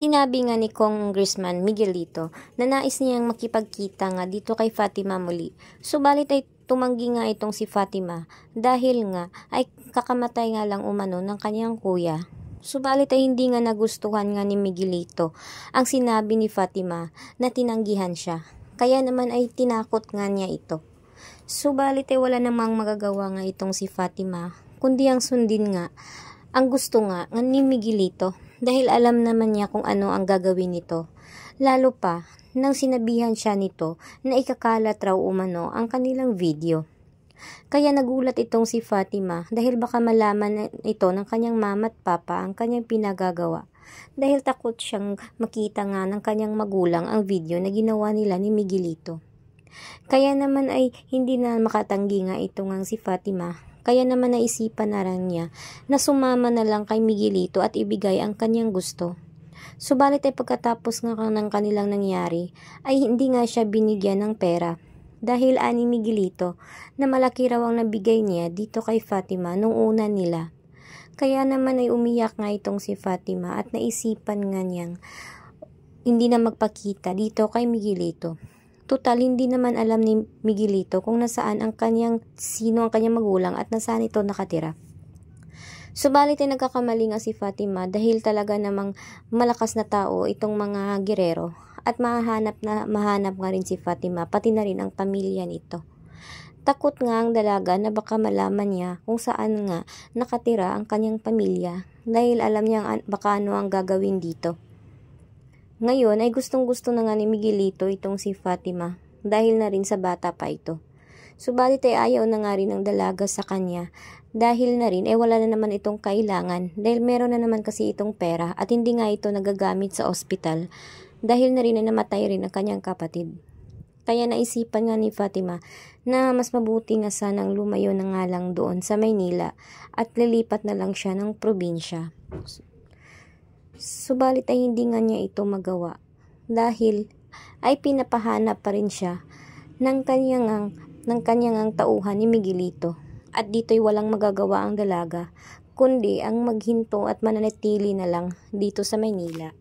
Sinabi nga ni Congressman Miguelito na nais niyang makipagkita nga dito kay Fatima muli. Subalit ay tumanggi nga itong si Fatima dahil nga ay kakamatay nga lang umano ng kanyang kuya. Subalit ay hindi nga nagustuhan nga ni Miguelito ang sinabi ni Fatima na tinanggihan siya. Kaya naman ay tinakot nga niya ito. Subalit ay wala namang magagawa nga itong si Fatima kundi ang sundin nga ang gusto nga ni Miguelito dahil alam naman niya kung ano ang gagawin nito. Lalo pa nang sinabihan siya nito na ikakalat raw umano ang kanilang video. Kaya nagulat itong si Fatima dahil baka malaman ito ng kanyang mama at papa ang kanyang pinagagawa. Dahil takot siyang makita nga ng kanyang magulang ang video na ginawa nila ni Miguelito. Kaya naman ay hindi na makatanggi nga ito ngang si Fatima. Kaya naman naisipan na rin niya na sumama na lang kay Miguelito at ibigay ang kanyang gusto. Subalit ay pagkatapos nga ng kanilang nangyari ay hindi nga siya binigyan ng pera. Dahil ani Miguelito na malaki raw ang nabigay niya dito kay Fatima nung una nila. Kaya naman ay umiyak nga itong si Fatima at naisipan nga niyang hindi na magpakita dito kay Miguelito. Total, hindi naman alam ni Miguelito kung nasaan sino ang kanyang magulang at nasaan ito nakatira. Subalit ay nagkakamali nga si Fatima dahil talaga namang malakas na tao itong mga gerero at mahanap nga rin si Fatima pati na rin ang pamilya nito. Takot nga ang dalaga na baka malaman niya kung saan nga nakatira ang kanyang pamilya dahil alam niya baka ano ang gagawin dito. Ngayon ay gustong-gusto na nga ni Miguelito itong si Fatima dahil na rin sa bata pa ito. Subalit ay ayaw na nga rin ng dalaga sa kanya dahil na rin ay wala na naman itong kailangan dahil meron na naman kasi itong pera at hindi nga ito nagagamit sa ospital dahil na rin ay namatay rin ang kanyang kapatid. Kaya naisipan nga ni Fatima na mas mabuti nga sanang lumayo na nga lang doon sa Maynila at lilipat na lang siya ng probinsya. Subalit ay hindi nga niya ito magawa dahil ay pinapahanap pa rin siya ng kanyang tauhan ni Miguelito at dito'y walang magagawa ang dalaga kundi ang maghinto at mananatili na lang dito sa Maynila.